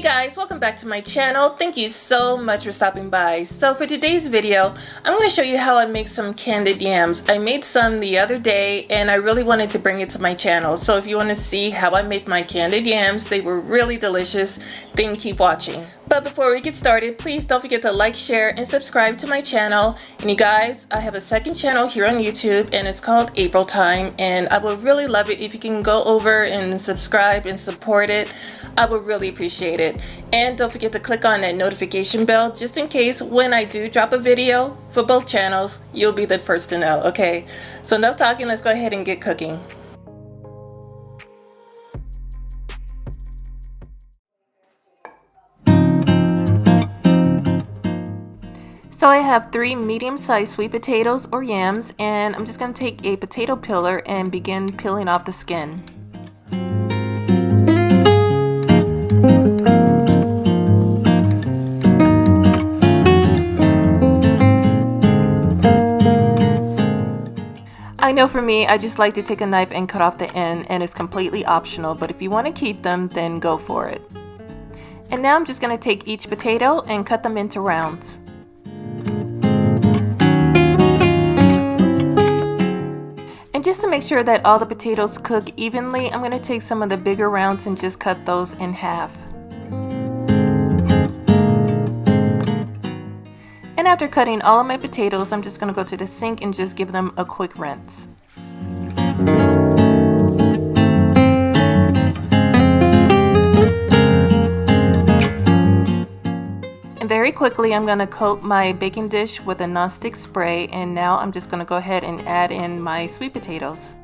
guys, welcome back to my channel. Thank you so much for stopping by. So for today's video, I'm going to show you how I make some candied yams. I made some the other day and I really wanted to bring it to my channel. So if you want to see how I make my candied yams, they were really delicious, then keep watching. But before we get started, please don't forget to like, share, and subscribe to my channel. And you guys, I have a second channel here on YouTube and it's called April Time, and I would really love it if you can go over and subscribe and support it. I would really appreciate it. And don't forget to click on that notification bell just in case when I do drop a video for both channels, you'll be the first to know, okay? So enough talking, let's go ahead and get cooking. So I have 3 medium-sized sweet potatoes or yams, and I'm just going to take a potato peeler and begin peeling off the skin. I know for me, I just like to take a knife and cut off the end, and it's completely optional, but if you want to keep them, then go for it. And now I'm just going to take each potato and cut them into rounds. And just to make sure that all the potatoes cook evenly, I'm going to take some of the bigger rounds and just cut those in half. And after cutting all of my potatoes, I'm just going to go to the sink and just give them a quick rinse. And very quickly, I'm going to coat my baking dish with a nonstick spray, and now I'm just going to go ahead and add in my sweet potatoes.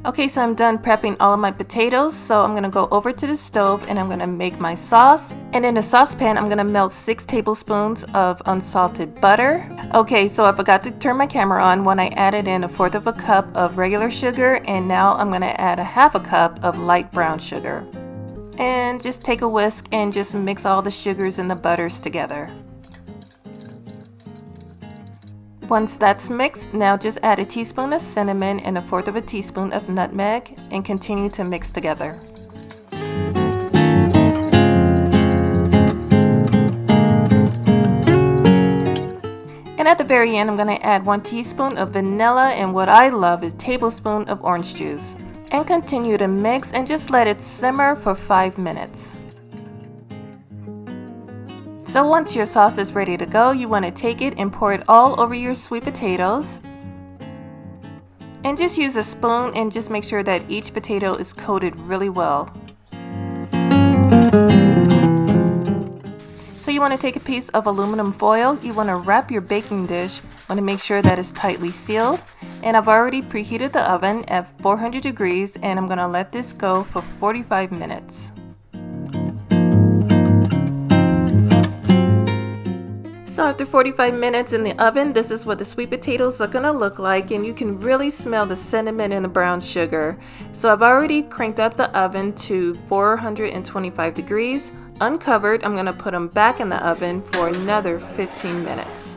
Okay, so I'm done prepping all of my potatoes, so I'm going to go over to the stove and I'm going to make my sauce. And in a saucepan, I'm going to melt 6 tablespoons of unsalted butter. Okay, so I forgot to turn my camera on when I added in 1/4 of a cup of regular sugar, and now I'm going to add 1/2 cup of light brown sugar. And just take a whisk and just mix all the sugars and the butters together. Once that's mixed, now just add a teaspoon of cinnamon and 1/4 of a teaspoon of nutmeg and continue to mix together. And at the very end, I'm going to add 1 teaspoon of vanilla and what I love is a tablespoon of orange juice. And continue to mix and just let it simmer for 5 minutes. So once your sauce is ready to go, you want to take it and pour it all over your sweet potatoes. And just use a spoon and just make sure that each potato is coated really well. So you want to take a piece of aluminum foil, you want to wrap your baking dish, want to make sure that it's tightly sealed. And I've already preheated the oven at 400 degrees and I'm going to let this go for 45 minutes. So after 45 minutes in the oven, this is what the sweet potatoes are going to look like, and you can really smell the cinnamon and the brown sugar. So I've already cranked up the oven to 425 degrees. Uncovered, I'm going to put them back in the oven for another 15 minutes.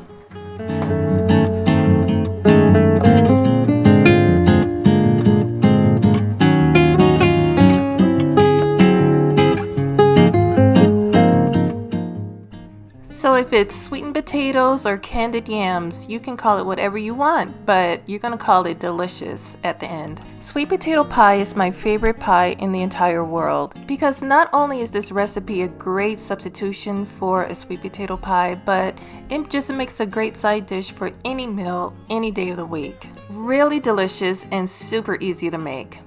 So if it's sweetened potatoes or candied yams, you can call it whatever you want, but you're going to call it delicious at the end. Sweet potato pie is my favorite pie in the entire world because not only is this recipe a great substitution for a sweet potato pie, but it just makes a great side dish for any meal, any day of the week. Really delicious and super easy to make.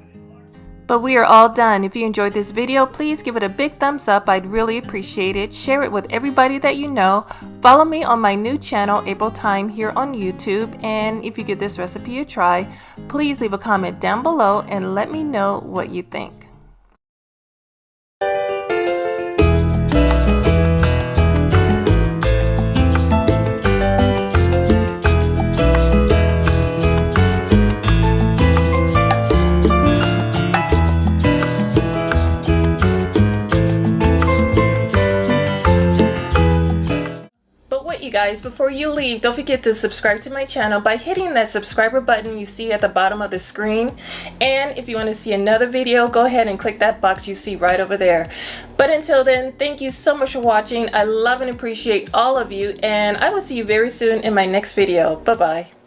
But we are all done. If you enjoyed this video, please give it a big thumbs up. I'd really appreciate it. Share it with everybody that you know. Follow me on my new channel, April Time, here on YouTube. And if you give this recipe a try, please leave a comment down below and let me know what you think. you guys, before you leave, don't forget to subscribe to my channel by hitting that subscriber button you see at the bottom of the screen. And if you want to see another video, go ahead and click that box you see right over there. But until then, thank you so much for watching. I love and appreciate all of you, and I will see you very soon in my next video. Bye-bye.